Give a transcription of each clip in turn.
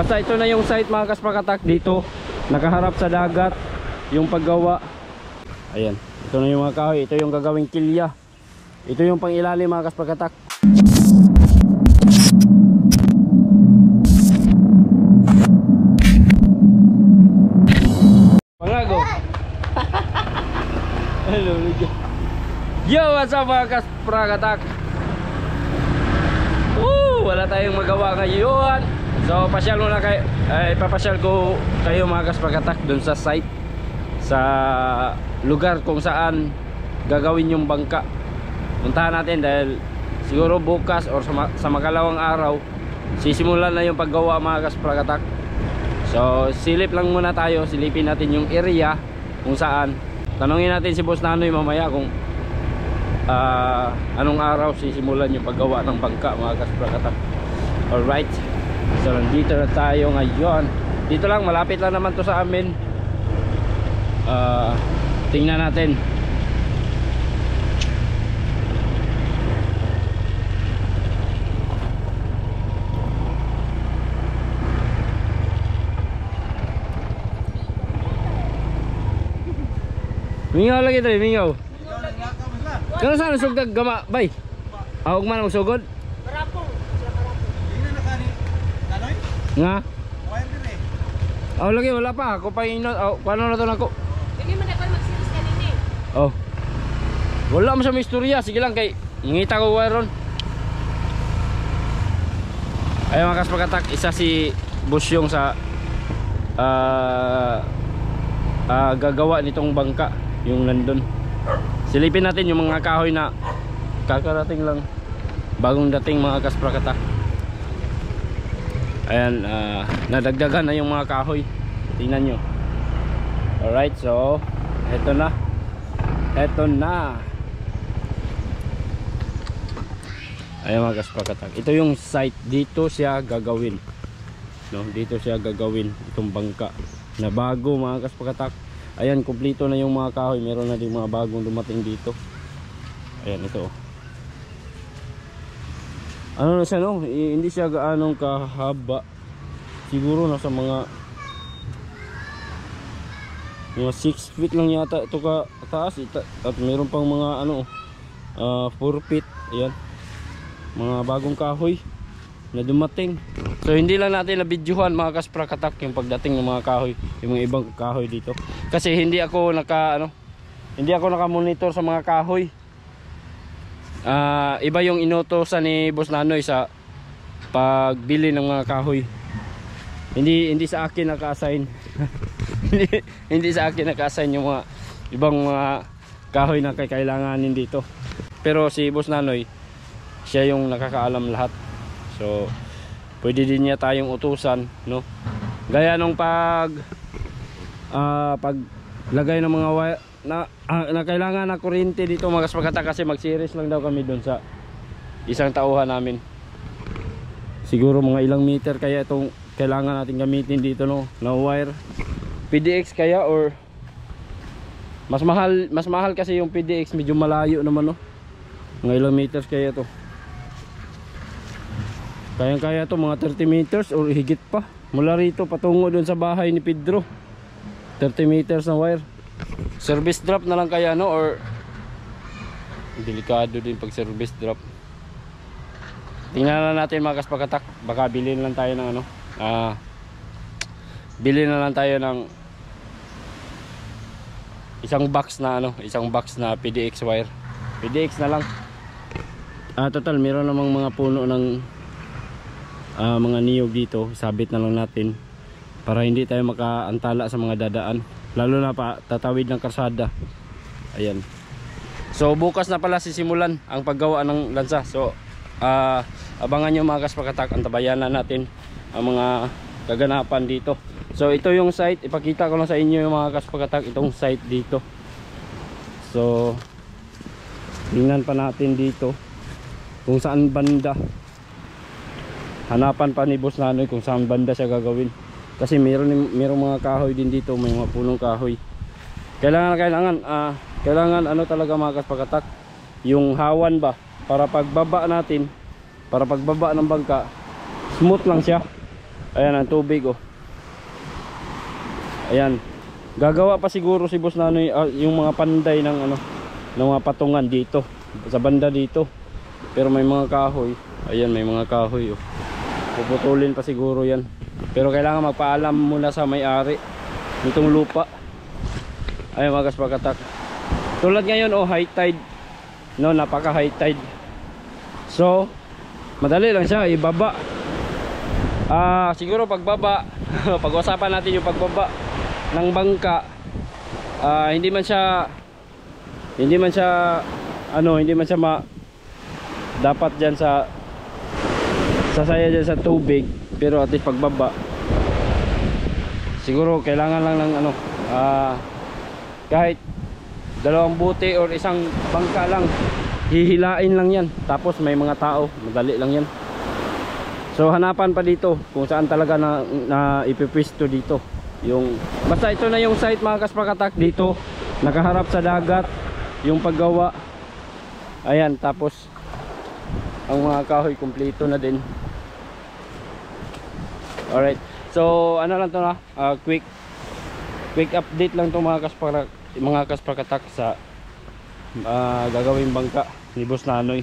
Basta ito na yung site mga kaspakatak dito. Nakaharap sa dagat yung paggawa. Ayan, ito na yung mga kahoy. Ito yung gagawing kilya. Ito yung pang ilalim mga kaspakatak. Pangago. Hello, yo, what's up mga kaspakatak? Wala tayong magawa ngayon. So pasyal muna kayo, ipapasyal ko kayo mga kaspakatak dun sa site, sa lugar kung saan gagawin yung bangka. Puntahan natin dahil siguro bukas or sa makalawang araw sisimulan na yung paggawa mga kaspakatak. So silip lang muna tayo, silipin natin yung area kung saan. Tanungin natin si Boss Nanoy mamaya kung anong araw sisimulan yung paggawa ng bangka mga kaspakatak. Alright, so nandito na tayo ngayon. Dito lang, malapit lang naman to sa amin. Tingnan natin. Mingaw lagi tayo, mingaw. Kano saan sugdag gama, bay? Ahog man ang sugod? Karapong, sila karapong. Hindi na nakani. Kanoy? Nga? Wire din eh. Oh, lagi wala pa. Ako pa inot. Oh, paano na to nako? Hindi man ako mag-series kanini. Oh. Wala mo sa istorya. Sige lang kay ngita ko wire ron. Ay mga kaspakatak, isa si Busyong sa gagawa nitong bangka, yung nandun. Silipin natin yung mga kahoy na kakarating lang, bagong dating mga kaspakatak. Ayan, nadagdagan na yung mga kahoy. Tingnan nyo. Alright, so eto na. Eto na. Ayan mga kaspakatak, ito yung site. Dito siya gagawin, no? Dito siya gagawin itong bangka na bago mga kaspakatak. Ayan, kumpleto na yung mga kahoy. Meron na din mga bagong dumating dito. Ayan, ito. Ano na siya, no? Hindi siya gaanong kahaba. Siguro nasa mga 6 feet lang yata ito ka taas. At meron pang mga 4 feet. Ayan, mga bagong kahoy na dumating. So hindi lang natin na-videohan mga kaspakatak yung pagdating ng mga kahoy, yung mga ibang kahoy dito. Kasi hindi ako naka-monitor sa mga kahoy. Iba yung inutosan ni Boss Nanoy sa pagbili ng mga kahoy. Hindi sa akin naka-assign. hindi sa akin naka-assign yung mga ibang mga kahoy na kailanganin dito. Pero si Boss Nanoy, siya yung nakakaalam lahat. So pwede din niya tayong utusan, no? Gaya nung paglagay ng mga wire na kailangan na kuryente dito mga kaspakatak, kasi mag-series lang daw kami doon sa isang tauhan namin. Siguro mga ilang meter kaya itong kailangan natin gamitin dito, no, na wire. PDX kaya or mas mahal kasi yung PDX, medyo malayo naman, no? Mga ilang meters kaya to. Kaya to mga 30 meters or higit pa. Mula rito patungo dun sa bahay ni Pedro. 30 meters na wire. Service drop na lang kaya, no? Or delikado din pag service drop. Tingnan na natin mga kaspakatak. Baka bilhin lang tayo ng bilhin na lang tayo ng isang box na PDX wire. PDX na lang. Total meron namang mga puno ng mga niyog dito. Sabit na lang natin para hindi tayo makaantala sa mga dadaan, lalo na pa tatawid ng karsada. Ayan. So bukas na pala sisimulan ang paggawa ng lansa. So abangan nyo mga kaspakatak, antabayan na natin ang mga kaganapan dito. So ito yung site, ipakita ko lang sa inyo yung mga kaspakatak, itong site dito. So tingnan pa natin dito kung saan banda. Hanapan pa ni Boss Nanoy kung saan banda siya gagawin. Kasi meron mga kahoy din dito, may mga punong kahoy. Kailangan talaga mga kaspakatak, yung hawan ba, para pagbaba ng bangka, smooth lang siya. Ayan ang tubig oh. Ayan. Gagawa pa siguro si Boss Nanoy yung mga panday ng ano, ng mga patungan dito, sa banda dito. Pero may mga kahoy. Ayan, may mga kahoy oh. Puputulin pa siguro yan. Pero kailangan magpaalam muna sa may-ari nitong lupa. Ayan mga kaspakatak. Tulad ngayon oh, high tide. No, napaka high tide. So, madali lang siya ibaba. Siguro pagbaba, pag-usapan natin yung pagbaba ng bangka. Hindi man siya dapat diyan sa sasaya diyan sa tubig, pero at least pagbaba siguro kailangan lang ng ano, kahit dalawang buti or isang bangka lang, hihilain lang yan, tapos may mga tao, madali lang yan. So hanapan pa dito kung saan talaga na ipipwisto dito. Yung basta ito na yung site mga kaspakatak, dito nakaharap sa dagat yung paggawa. Ayan, tapos ang mga kahoy kumpleto na din. Alright, so ano lang to na, quick update lang to mga kaspakatak sa gagawing bangka ni Boss Nanoy.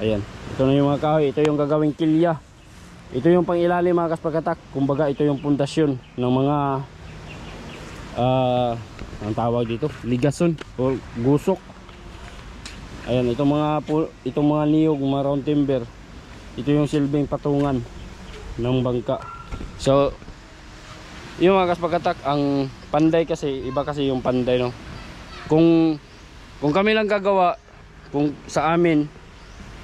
Ayan, ito na yung mga kahoy, ito yung gagawing kilya. Ito yung pangilalim mga kaspakatak. Kumbaga ito yung pundasyon ng mga ang tawag dito, ligason o gusok. Ayan, itong mga niyog, mga round timber, ito yung silbing patungan ng bangka. So yung mga kaspakatak, ang panday kasi iba kasi yung panday, no? Kung kami lang gagawa, kung sa amin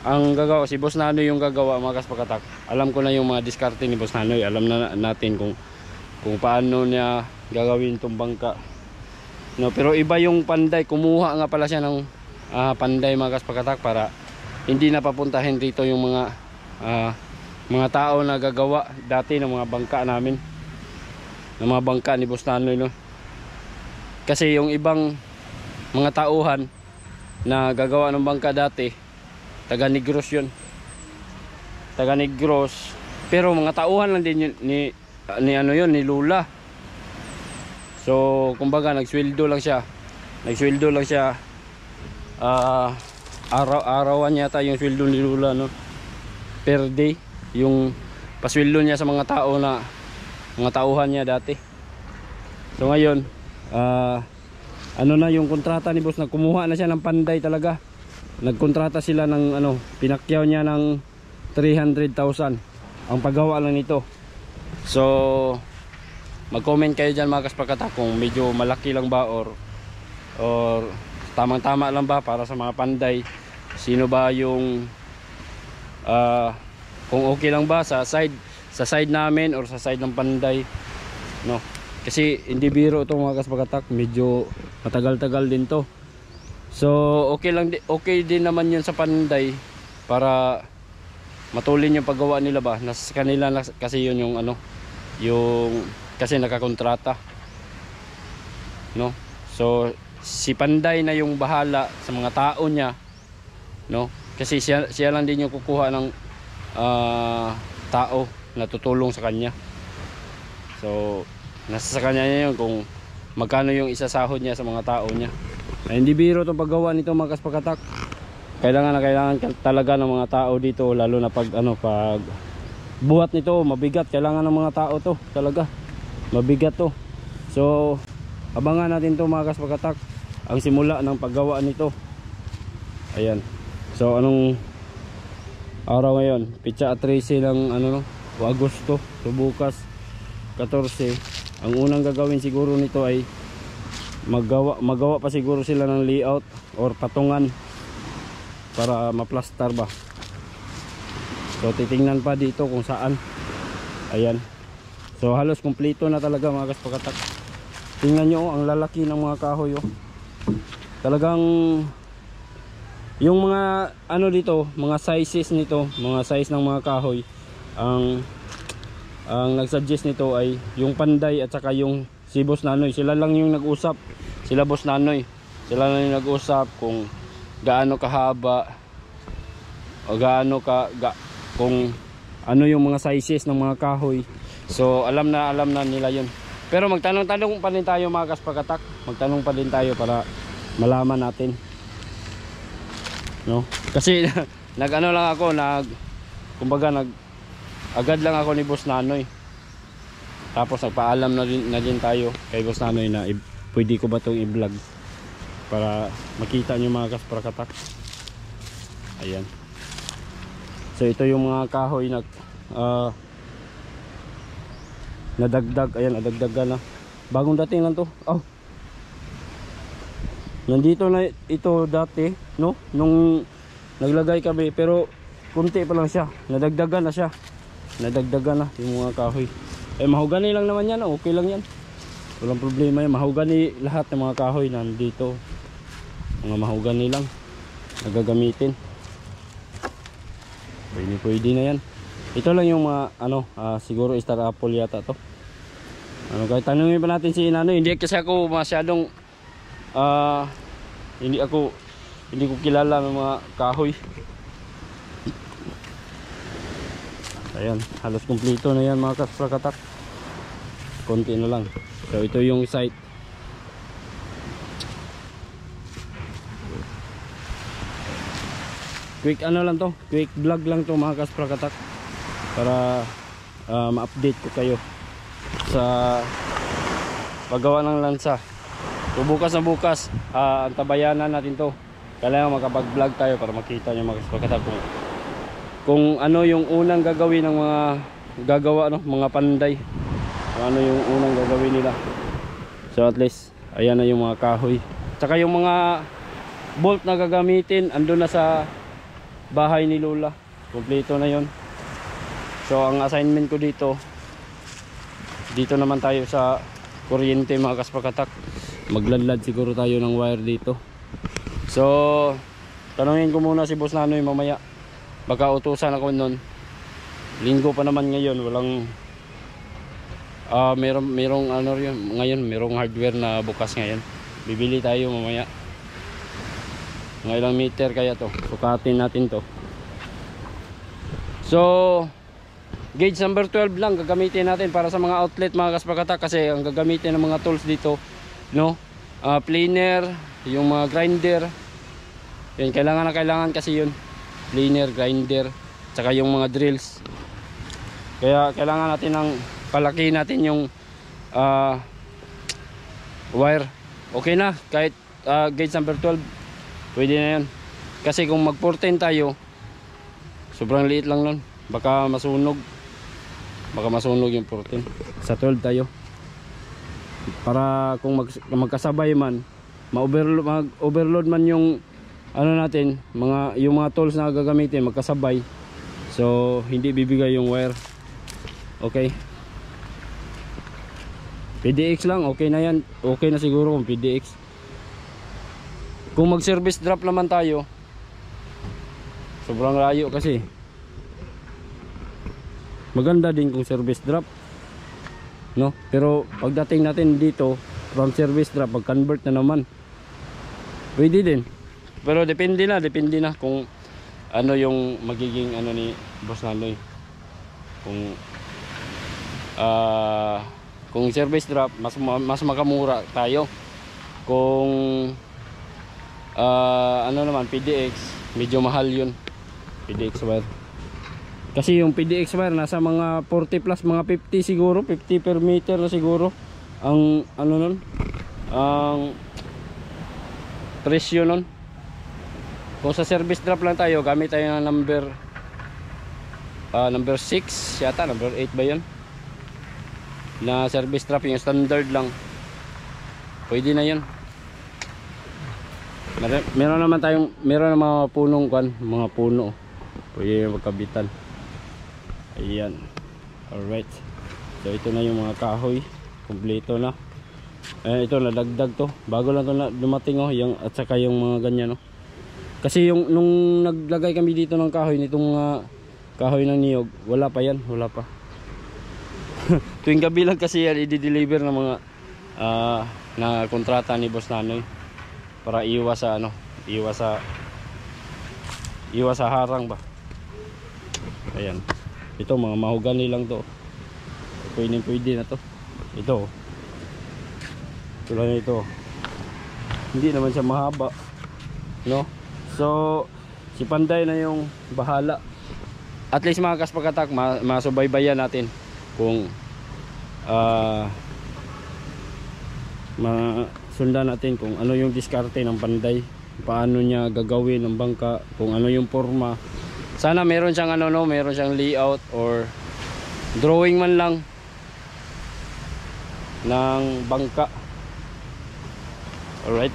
ang gagawa, si Boss Nanoy yung gagawa mga kaspakatak, alam ko na yung mga diskarte ni Boss Nanoy. Alam na natin kung paano niya gagawin itong bangka, no? Pero iba yung panday, kumuha nga pala siya ng panday mga kaspakatak para hindi napapuntahin dito yung mga tao na gagawa dati ng mga bangka namin, ng mga bangka ni Boss Nanoy, no? Kasi yung ibang mga tauhan na gagawa ng bangka dati, taga Negros yun, taga Negros, pero mga tauhan lang din yun, ni Lula. So kumbaga nagsweldo lang siya araw-arawan yata yung sweldo ni Lula, no? Per day yung pasweldo niya sa mga tao na mga tauhan niya dati. So ngayon ano na yung kontrata ni Boss, na kumuha na siya ng panday talaga. Nagkontrata sila ng ano, pinakyaw niya ng 300,000 ang paggawa lang nito. So mag-comment kayo dyan mga kaspakatak kung medyo malaki lang ba or tamang-tama lang ba para sa mga panday. Sino ba yung kung okay lang ba sa side namin or sa side ng panday, no? Kasi hindi biro itong mga kaspakatak, medyo matagal-tagal din to. So okay din naman yun sa panday para matulin yung paggawa nila ba. Nasa kanila kasi yun yung ano, yung kasi nakakontrata, no? So si panday na yung bahala sa mga tao niya, no? Kasi siya lang din yung kukuha ng tao na tutulong sa kanya. So nasa sa kanya yun kung magkano yung isasahod niya sa mga tao niya. Ay, hindi biro itong paggawa nito mga kaspakatak. Kailangan talaga ng mga tao dito, lalo na pag buhat nito mabigat. Kailangan ng mga tao to talaga, mabigat to. So abangan natin to mga kaspakatak, ang simula ng paggawa nito. Ayan, so anong araw ngayon? Pitsa 13 ng Agosto. So bukas 14, ang unang gagawin siguro nito ay magawa pa siguro sila ng layout or patungan para maplastar ba. So titingnan pa dito kung saan. Ayan, so halos kumpleto na talaga mga kaspakatak. Tingnan nyo ang lalaki ng mga kahoy, oh. Talagang yung mga dito, mga sizes nito, mga size ng mga kahoy, ang nagsuggest nito ay yung panday at saka yung si Boss Nanoy. Sila lang yung nag-usap, sila Boss Nanoy, sila lang yung nag-usap kung gaano kahaba o kung ano yung mga sizes ng mga kahoy. So alam na nila yun. Pero magtanong-tanong pa din tayo mga kaspakatak. Magtanong pa din tayo para malaman natin, no? Kasi nag-ano lang ako, kumbaga agad lang ako ni Boss Nanoy. Tapos nagpaalam na din tayo kay Boss Nanoy na pwede ko ba itong i-vlog para makita nyo mga kaspakatak. Ayan. So ito yung mga kahoy na nadagdag. Ayan, nadagdagan na. Bagong dating lang to. Oh. Nandito na ito dati, no? Nung naglagay kami, pero kunti pa lang siya. Nadagdagan na siya. Nadagdagan na yung mga kahoy. Eh mahogani lang naman yan, okay lang yan. Walang problema yan. Mahogani lahat ng mga kahoy nandito. Mga mahogani lang nagagamitin. Pwede na yan. Ito lang yung mga siguro star apple yata to. Kahit tanungin pa natin si Nanoy. Hindi kasi ako masyadong hindi ko kilala ng mga kahoy. Ayan, halos kumpleto na yan mga kaspakatak. Konti na lang. So ito yung site. Quick lang to, quick vlog lang to mga kaspakatak, para ma-update ko kayo sa paggawa ng lansa. So bukas na bukas, antabayanan natin to. Kailangan makapag-vlog tayo para makita nyo mga kaspakatak kung ano yung unang gagawin ng mga mga panday. Kung ano yung unang gagawin nila. So at least ayan na yung mga kahoy. Tsaka yung mga bolt na gagamitin andun na sa bahay ni Lola. Kompleto na yon. So ang assignment ko dito naman tayo sa kuryente mga kaspakatak. Magladlad siguro tayo ng wire dito. So tanungin ko muna si Boss Nanoy mamaya. Baka utusan ako nun. Linggo pa naman ngayon, walang merong ngayon, merong hardware na bukas ngayon. Bibili tayo mamaya. Mga ilang meter kaya to, sukatin natin to. So gauge number 12 lang gagamitin natin para sa mga outlet mga kaspakatak, kasi ang gagamitin ng mga tools dito, no, planer, yung mga grinder. Yan, kailangan kasi yun, planer, grinder, tsaka yung mga drills. Kaya kailangan natin ng palaki natin yung wire. Okay na kahit gauge number 12, pwede na yan. Kasi kung mag 14 tayo, sobrang liit lang nun, baka masunog yung 14. Sa 12 tayo, para kung magkasabay man, mag-overload man yung natin, yung mga tools na gagamitin magkasabay, so hindi bibigay yung wire. Okay, PDX lang, okay na yan. Okay na siguro kung PDX. Kung mag service drop naman tayo, sobrang layo kasi. Maganda din kung service drop, no? Pero pagdating natin dito from service drop, pag convert na naman, pwede din. Pero depende na kung ano yung magiging ni Boss Nanoy. Kung service drop, mas makamura tayo. Kung naman PDX, medyo mahal yun, PDX wire. Kasi yung PDX wire nasa mga 40 plus, mga 50 siguro, 50 per meter na siguro ang nun, ang presyo nun. Kung sa service drop lang tayo, gamit tayo ng number 6 yata, number 8 ba yun, na service drop, yung standard lang, pwede na yun. Meron naman mga punong mga puno, pwede yung magkabitan. Ayan, alright. So ito na yung mga kahoy, kompleto na. Ito nadagdag to, bago lang to na dumating, at saka yung mga ganyan, kasi nung naglagay kami dito ng kahoy, nitong mga kahoy ng niyog, wala pa yan, wala pa. Tuwing gabi lang kasi yan i-deliver ng mga na kontrata ni Boss Nanoy, para iwas sa harang ba. Ayan, Ito mga mahogany lang to. Pwede na to. Ito. Tulad nito. Hindi naman siya mahaba, no? So si Panday na yung bahala. At least mga kaspagatak, masubaybayan natin kung masundan natin kung ano yung diskarte ng Panday, paano niya gagawin ng bangka, kung ano yung forma. Sana meron siyang ano, no, meron siyang layout or drawing man lang ng bangka. Alright.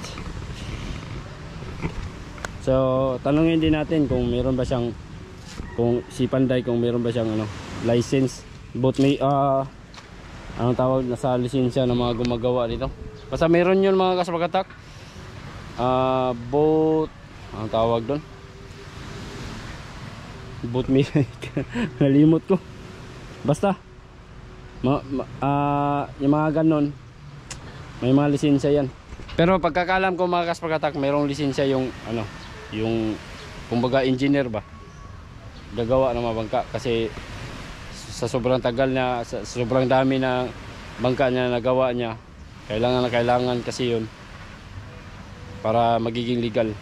So tanungin din natin kung meron ba siyang, kung si Panday, kung meron ba siyang ano, license, boat may anong tawag na sa lisensya ng mga gumagawa dito. Basta meron yun mga kaspagatak. Boat, anong tawag doon? Boat may nalimot ko. Basta yung mga ganon, may mga lisensya yan. Pero pagkakalam ko mga kaspagatak, merong lisensya yung ano, yung kumbaga engineer ba, gagawa ng mga bangka. Kasi sa sobrang tagal na, sa sobrang dami na bangka niya nagawa niya, kailangan kasi yun para magiging legal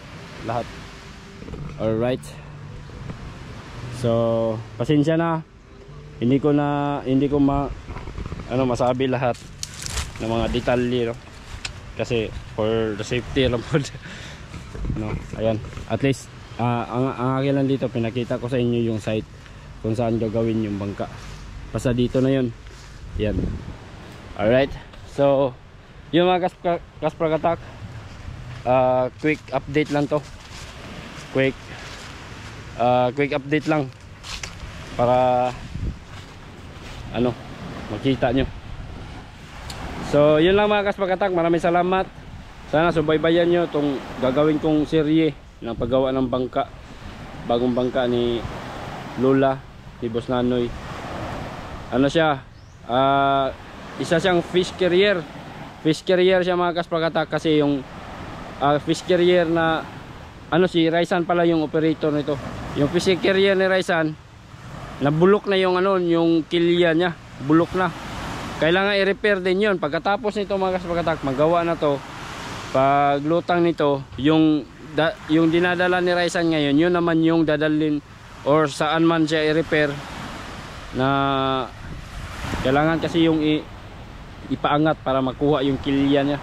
lahat. Alright. So pasensya na, hindi ko masabi lahat ng mga detalye, no? Kasi for the safety lang po. No, ayan. At least ang akin lang dito, pinakita ko sa inyo yung site kung saan gagawin yung bangka. Basta dito na yun. Yan. Alright. So yung mga kaspagatak, quick update lang to. Quick update lang para ano, makita nyo. So yun lang mga kaspagatak, maraming salamat. Sana subaybayan nyo itong gagawin kong serye ng paggawa ng bangka, bagong bangka ni Lola, ni Boss Nanoy. Ano siya, isa siyang fish carrier siya mga kaspagatak. Kasi yung fish carrier na ano, si Raisan pala yung operator nito. Yung fish carrier ni Raisan, nabulok na yung ano, yung kilya niya, bulok na. Kailangan i-repair din yun. Pagkatapos nito mga kaspagatak, magawa na to, paglutang nito, yung dinadala ni Raisan ngayon, yun naman yung dadalhin or saan man siya i-repair, na kailangan kasi yung ipaangat para makuha yung kilya niya.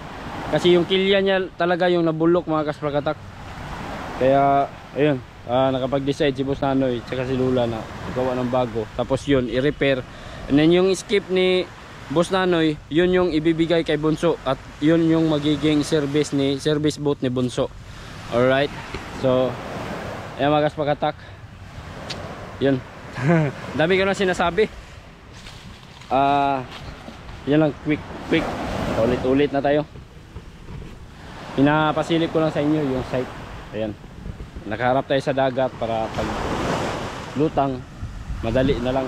Kasi yung kilya niya talaga yung nabulok mga kaspagatak. Kaya ayun, nakapag-decide si Boss Nanoy tsaka si Lula na gawa ng bago, tapos yun i-repair. And then yung skip ni Boss Nanoy, yun yung ibibigay kay Bunso, at yun yung magiging service boat ni Bunso. Alright. So ayan mga kaspagatak, yun. Dami ko na sinasabi. Yan lang, quick. Ulit na tayo. Pinapasilip ko lang sa inyo yung site. Ayan. Nakaharap tayo sa dagat para pag lutang, madali na lang.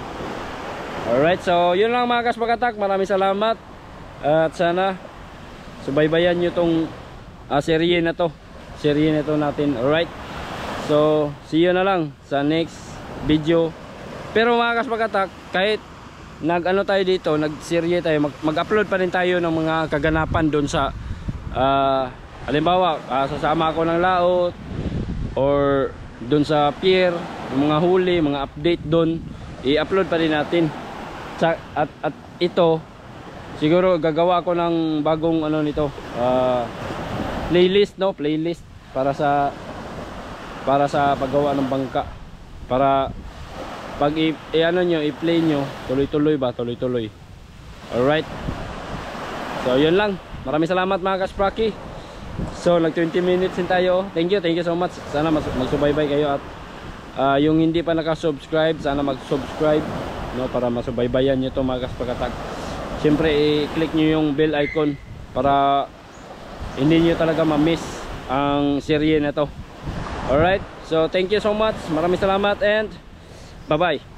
Alright, so yun lang mga kaspagatak. Maraming salamat. At sana subaybayan nyo tong serye na to natin. Alright. So see you na lang sa next video. Pero mga kaspagatak, kahit nag-ano tayo dito, nag-serye tayo, mag-upload pa rin tayo ng mga kaganapan doon sa halimbawa, sasama ako ng laot or doon sa pier, yung mga huli, mga update doon, i-upload pa rin natin. At ito, siguro gagawa ako ng bagong ano nito, playlist, no? Playlist para sa paggawa ng bangka, para pag i-ano nyo, i-play nyo, tuloy-tuloy. Alright. So yun lang. Maraming salamat mga kaspraki. So nag 20 minutes din tayo. Thank you so much. Sana magsubaybay kayo. At yung hindi pa naka-subscribe, sana mag-subscribe, no, para masubaybayan nyo to mga kaspagatak. Siyempre i-click nyo yung bell icon para hindi nyo talaga ma-miss ang serye na to. Alright. So thank you so much. Maraming salamat and bye-bye.